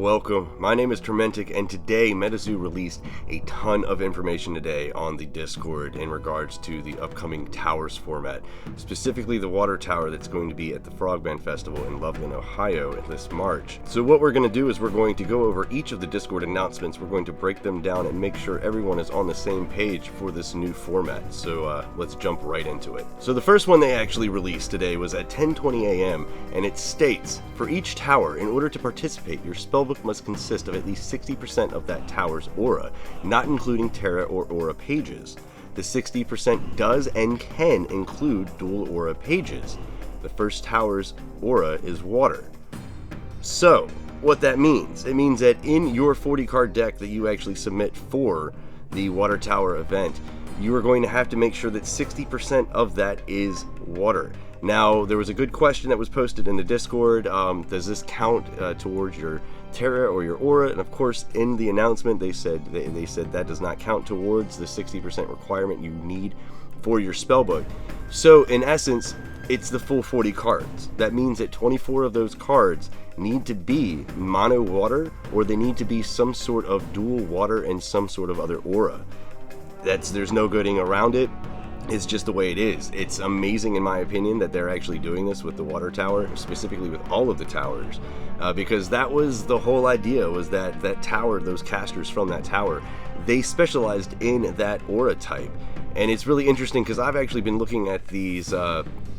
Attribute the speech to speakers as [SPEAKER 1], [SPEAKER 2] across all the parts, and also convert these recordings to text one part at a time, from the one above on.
[SPEAKER 1] Welcome. My name is Trementic, and today MetaZoo released a ton of information today on the Discord in regards to the upcoming Towers format, specifically the water tower that's going to be at the Frogman Festival in Loveland, Ohio this March. So what we're going to do is we're going to go over each of the Discord announcements. We're going to break them down and make sure everyone is on the same page for this new format. So let's jump right into it. So the first one they actually released today was at 10:20 a.m. and it states, for each tower, in order to participate, your spellbook must consist of at least 60% of that tower's aura, not including Terra or aura pages. The 60% does and can include dual aura pages. The first tower's aura is water. So, what that means, it means that in your 40 card deck that you actually submit for the water tower event, you are going to have to make sure that 60% of that is water. Now, there was a good question that was posted in the Discord. Does this count towards your Terra or your aura? And of course, in the announcement, they said that does not count towards the 60% requirement you need for your spellbook. So, in essence, it's the full 40 cards. That means that 24 of those cards need to be mono water, or they need to be some sort of dual water and some sort of other aura. There's no getting around it. It's just the way it is. It's amazing, in my opinion, that they're actually doing this with the water tower, specifically with all of the towers, because that was the whole idea, was that tower, those casters from that tower, they specialized in that aura type. And it's really interesting because I've actually been looking at these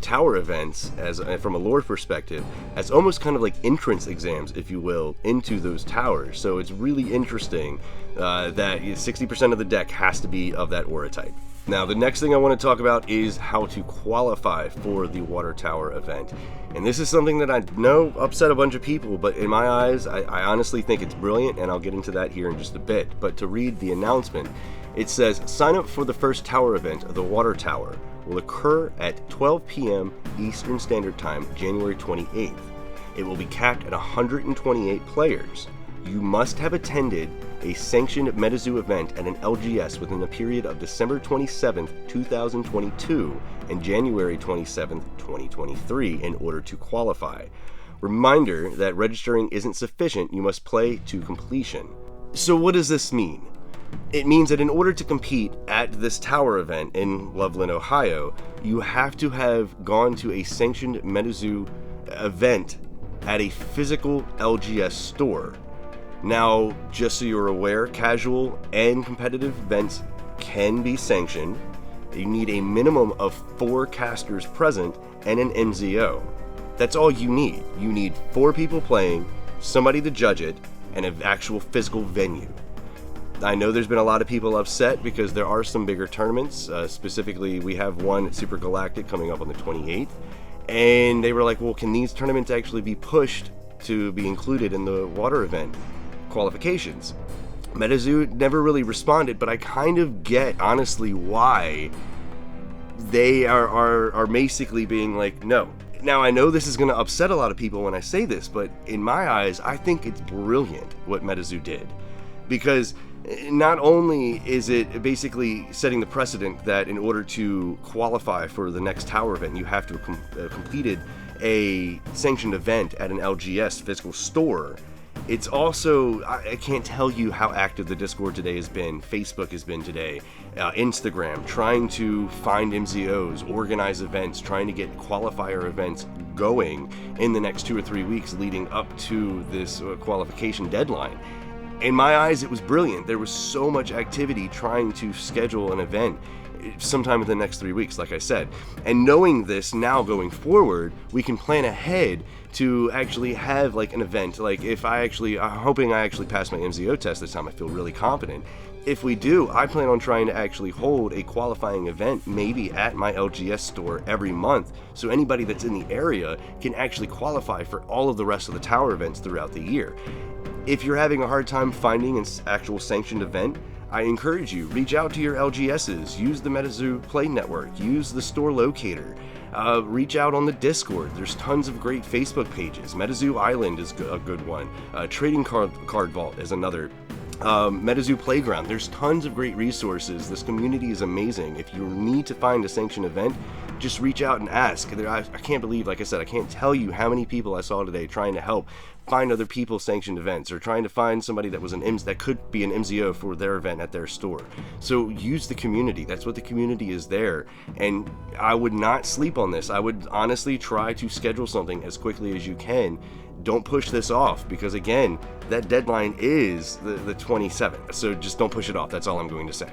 [SPEAKER 1] tower events as from a lore perspective as almost kind of like entrance exams, if you will, into those towers. So it's really interesting that 60% of the deck has to be of that aura type. Now, the next thing I want to talk about is how to qualify for the water tower event. And this is something that I know upset a bunch of people, but in my eyes, I honestly think it's brilliant, and I'll get into that here in just a bit. But to read the announcement, it says, sign up for the first tower event of the water tower. Will occur at 12 p.m. Eastern Standard Time, January 28th. It will be capped at 128 players. You must have attended a sanctioned MetaZoo event at an LGS within the period of December 27th, 2022 and January 27th, 2023 in order to qualify. Reminder that registering isn't sufficient, you must play to completion. So what does this mean? It means that in order to compete at this tower event in Loveland, Ohio, you have to have gone to a sanctioned MetaZoo event at a physical LGS store. Now, just so you're aware, casual and competitive events can be sanctioned. You need a minimum of 4 casters present and an MZO. That's all you need. You need 4 people playing, somebody to judge it, and an actual physical venue. I know there's been a lot of people upset because there are some bigger tournaments. Specifically, we have one at Super Galactic coming up on the 28th. And they were like, well, can these tournaments actually be pushed to be included in the water event qualifications? MetaZoo never really responded, but I kind of get, honestly, why they are basically being like, no. Now, I know this is going to upset a lot of people when I say this, but in my eyes, I think it's brilliant what MetaZoo did. Because not only is it basically setting the precedent that in order to qualify for the next tower event, you have to have completed a sanctioned event at an LGS physical store, it's also, I can't tell you how active the Discord today has been, Facebook has been today, Instagram, trying to find MZOs, organize events, trying to get qualifier events going in the next 2 or 3 weeks leading up to this qualification deadline. In my eyes, it was brilliant. There was so much activity trying to schedule an event sometime in the next 3 weeks, like I said. And knowing this now going forward, we can plan ahead to actually have like an event. Like I'm hoping I actually pass my MZO test this time. I feel really confident. If we do, I plan on trying to actually hold a qualifying event maybe at my LGS store every month, so anybody that's in the area can actually qualify for all of the rest of the tower events throughout the year. If you're having a hard time finding an actual sanctioned event, I encourage you, reach out to your LGSs, use the MetaZoo Play Network, use the store locator, reach out on the Discord. There's tons of great Facebook pages. MetaZoo Island is a good one. Trading Card Vault is another MetaZoo Playground. There's tons of great resources. This community is amazing. If you need to find a sanctioned event, just reach out and ask. I can't believe, like I said, I can't tell you how many people I saw today trying to help find other people's sanctioned events, or trying to find somebody that was that could be an MZO for their event at their store. So use the community. That's what the community is there. And I would not sleep on this. I would honestly try to schedule something as quickly as you can. Don't push this off, because again, that deadline is the 27th. So just don't push it off. That's all I'm going to say.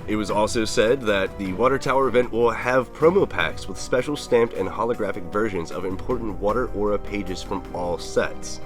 [SPEAKER 1] It was also said that the Water Tower event will have promo packs with special stamped and holographic versions of important Water Aura pages from all sets.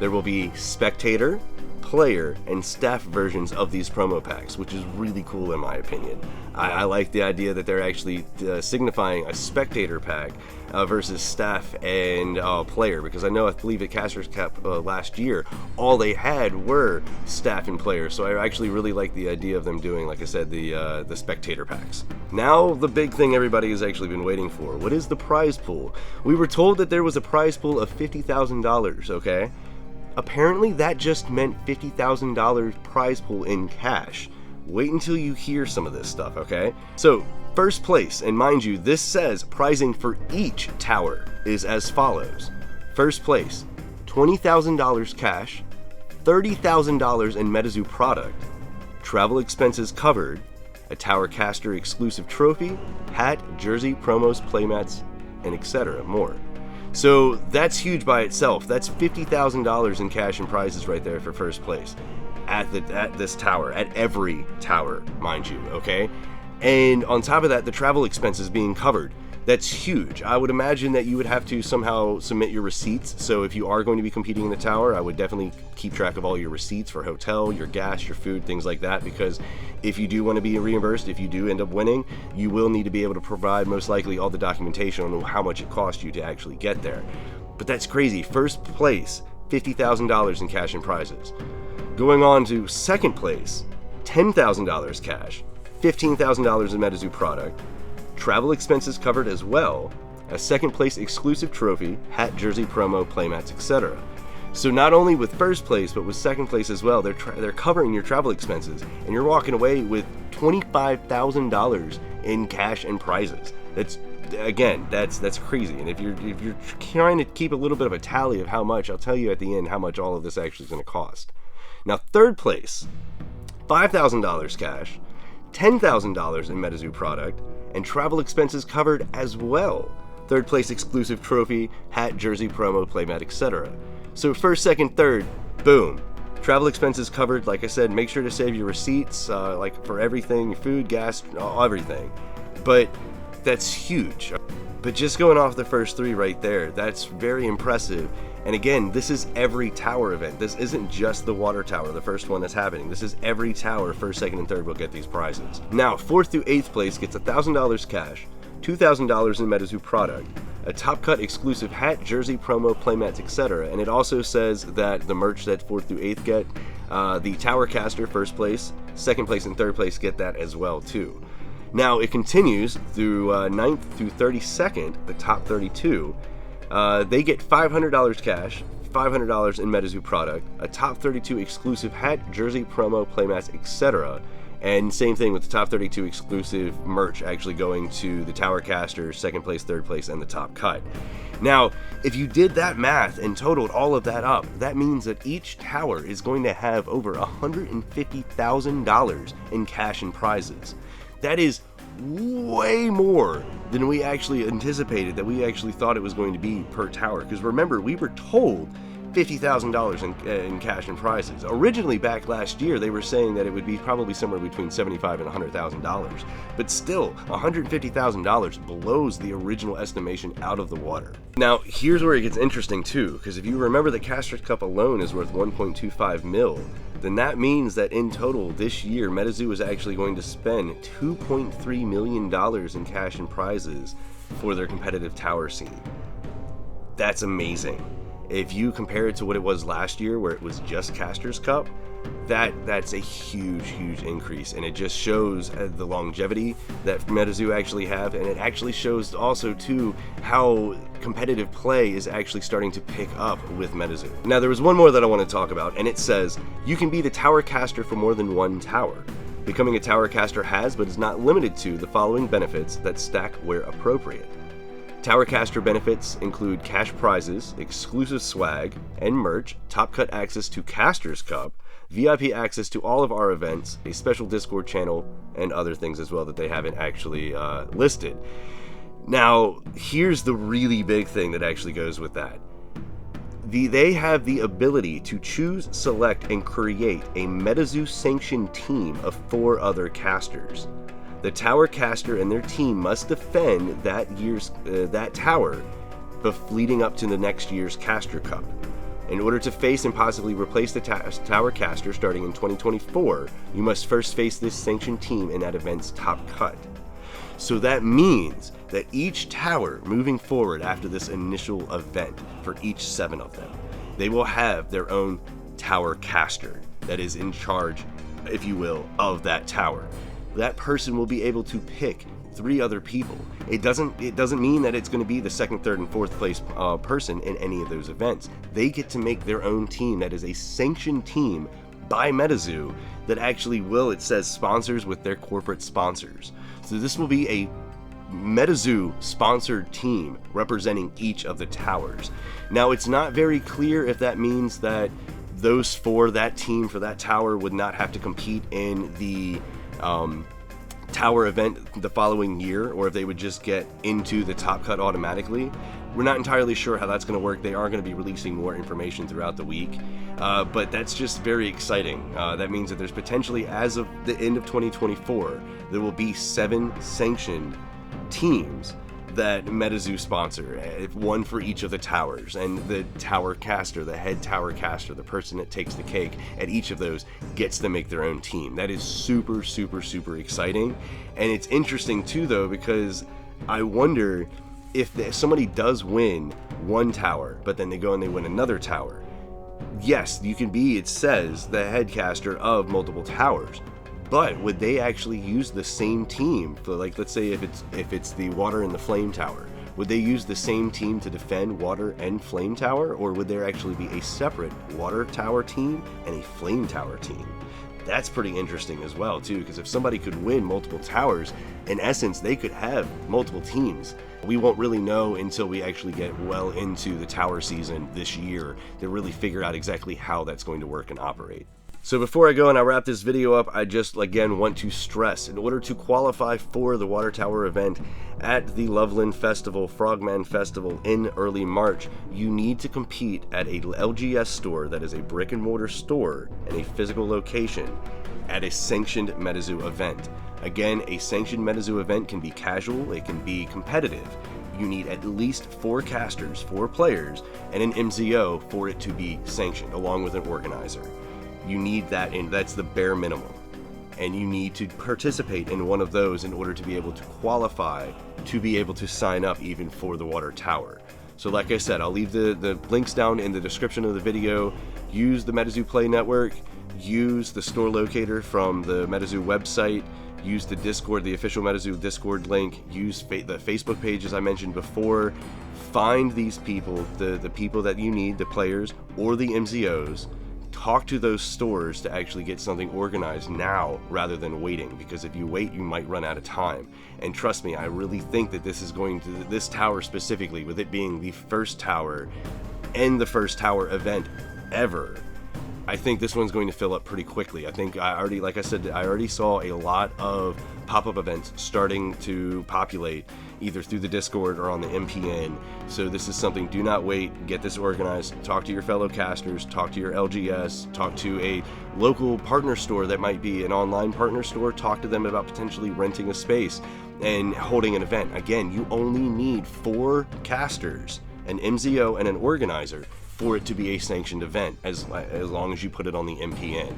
[SPEAKER 1] There will be spectator, player, and staff versions of these promo packs, which is really cool in my opinion. I like the idea that they're actually signifying a spectator pack versus staff and player, because I believe at Casters Cup last year, all they had were staff and players. So I actually really like the idea of them doing, like I said, the spectator packs. Now the big thing everybody has actually been waiting for. What is the prize pool? We were told that there was a prize pool of $50,000, okay? Apparently that just meant $50,000 prize pool in cash. Wait until you hear some of this stuff, okay? So, first place, and mind you, this says pricing for each tower is as follows. First place, $20,000 cash, $30,000 in MetaZoo product, travel expenses covered, a Tower Caster exclusive trophy, hat, jersey, promos, playmats, and etc. more. So that's huge by itself. That's $50,000 in cash and prizes right there for first place at this tower, at every tower, mind you, okay? And on top of that, the travel expenses being covered. That's huge. I would imagine that you would have to somehow submit your receipts. So if you are going to be competing in the tower, I would definitely keep track of all your receipts for hotel, your gas, your food, things like that, because if you do want to be reimbursed, if you do end up winning, you will need to be able to provide most likely all the documentation on how much it cost you to actually get there. But that's crazy. First place, $50,000 in cash and prizes. Going on to second place, $10,000 cash, $15,000 in MetaZoo product, travel expenses covered as well, a second place exclusive trophy, hat, jersey, promo, playmats, etc. So not only with first place, but with second place as well, they're covering your travel expenses, and you're walking away with $25,000 in cash and prizes. That's crazy. And if you're trying to keep a little bit of a tally of how much, I'll tell you at the end how much all of this actually is going to cost. Now third place, $5,000 cash, $10,000 in MetaZoo product, and travel expenses covered as well. Third place exclusive trophy, hat, jersey, promo, playmat, etc. So first, second, third, boom. Travel expenses covered. Like I said, make sure to save your receipts, like for everything, food, gas, everything. But that's huge. But just going off the first three right there, that's very impressive. And again, this is every tower event. This isn't just the water tower, the first one that's happening. This is every tower, first, second, and third will get these prizes. Now, fourth through eighth place gets $1,000 cash, $2,000 in MetaZoo product, a Top Cut exclusive hat, jersey, promo, playmats, etc. And it also says that the merch that fourth through eighth get, the Tower Caster, first place, second place, and third place get that as well too. Now, it continues through 9th through 32nd, the top 32. They get $500 cash, $500 in MetaZoo product, a top 32 exclusive hat, jersey, promo, playmats, etc. And same thing with the top 32 exclusive merch actually going to the Tower Caster, second place, third place, and the Top Cut. Now, if you did that math and totaled all of that up, that means that each tower is going to have over $150,000 in cash and prizes. That is way more than we actually anticipated, that we actually thought it was going to be per tower. Because remember, we were told $50,000 in cash and prizes. Originally, back last year, they were saying that it would be probably somewhere between $75,000 and $100,000. But still, $150,000 blows the original estimation out of the water. Now, here's where it gets interesting too, because if you remember the Casters Cup alone is worth 1.25 mil, then that means that in total this year, MetaZoo is actually going to spend $2.3 million in cash and prizes for their competitive tower scene. That's amazing. If you compare it to what it was last year, where it was just Casters Cup, that's a huge increase, and it just shows the longevity that MetaZoo actually have, and it actually shows also too how competitive play is actually starting to pick up with MetaZoo. Now there was one more that I want to talk about, and it says you can be the tower caster for more than one tower. Becoming a tower caster has, but is not limited to, the following benefits that stack where appropriate. Tower caster benefits include cash prizes, exclusive swag and merch, top cut access to Caster's Cup, VIP access to all of our events, a special Discord channel, and other things as well that they haven't actually listed. Now, here's the really big thing that actually goes with that. They have the ability to choose, select, and create a MetaZoo sanctioned team of 4 other casters. The tower caster and their team must defend that tower leading up to the next year's Caster Cup. In order to face and possibly replace the tower caster starting in 2024, you must first face this sanctioned team in that event's top cut. So that means that each tower moving forward after this initial event, for each 7 of them, they will have their own tower caster that is in charge, if you will, of that tower. That person will be able to pick 3 other people. It doesn't mean that it's going to be the 2nd, 3rd, and 4th place person in any of those events. They get to make their own team that is a sanctioned team by MetaZoo that actually will, it says, sponsors with their corporate sponsors. So this will be a MetaZoo sponsored team representing each of the towers. Now, it's not very clear if that means that those 4, that team for that tower, would not have to compete in the tower event the following year, or if they would just get into the top cut automatically. We're not entirely sure how that's going to work. They are going to be releasing more information throughout the week, but that's just very exciting. That means that there's potentially, as of the end of 2024, there will be 7 sanctioned teams that MetaZoo sponsor, 1 for each of the towers, and the tower caster, the head tower caster, the person that takes the cake at each of those, gets to make their own team. That is super exciting, and it's interesting too though, because I wonder if somebody does win one tower, but then they go and they win another tower. Yes, you can be, it says, the head caster of multiple towers, but would they actually use the same team for, like, let's say if it's the water and the flame tower, would they use the same team to defend water and flame tower, or would there actually be a separate water tower team and a flame tower team? That's pretty interesting as well too, because if somebody could win multiple towers, in essence they could have multiple teams. We won't really know until we actually get well into the tower season this year to really figure out exactly how that's going to work and operate. So before I go and I wrap this video up, I just again want to stress, in order to qualify for the Water Tower event at the Loveland Festival, Frogman Festival in early March, you need to compete at a LGS store that is a brick and mortar store in a physical location at a sanctioned MetaZoo event. Again, a sanctioned MetaZoo event can be casual, it can be competitive. You need at least 4 casters, 4 players, and an MZO for it to be sanctioned, along with an organizer. You need that, and that's the bare minimum. And you need to participate in one of those in order to be able to qualify to be able to sign up even for the Water Tower. So like I said, I'll leave the links down in the description of the video. Use the MetaZoo Play Network, use the store locator from the MetaZoo website, use the Discord, the official MetaZoo Discord link, use the Facebook page as I mentioned before. Find these people, the people that you need, the players or the MZOs. Talk to those stores to actually get something organized now rather than waiting, because if you wait you might run out of time. And trust me, I really think that this tower specifically, with it being the first tower and the first tower event ever, I think this one's going to fill up pretty quickly. I think like I said, I already saw a lot of pop-up events starting to populate either through the Discord or on the MPN. So this is something, do not wait, get this organized, talk to your fellow casters, talk to your LGS, talk to a local partner store that might be an online partner store, talk to them about potentially renting a space and holding an event. Again, you only need 4 casters, an MZO, and an organizer for it to be a sanctioned event, as long as you put it on the MPN.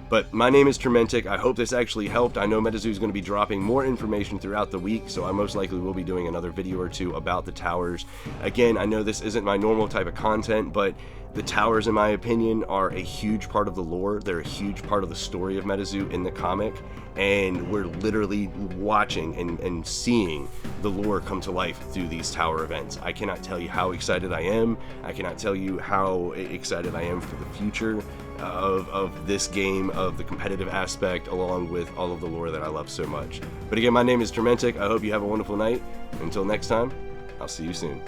[SPEAKER 1] But my name is Trementic. I hope this actually helped. I know MetaZoo is going to be dropping more information throughout the week, so I most likely will be doing another video or 2 about the towers. Again, I know this isn't my normal type of content, but The towers, in my opinion, are a huge part of the lore. They're a huge part of the story of MetaZoo in the comic, and we're literally watching and seeing the lore come to life through these tower events. I cannot tell you how excited I am. I cannot tell you how excited I am for the future of this game, of the competitive aspect, along with all of the lore that I love so much. But again, my name is Trementic. I hope you have a wonderful night. Until next time, I'll see you soon.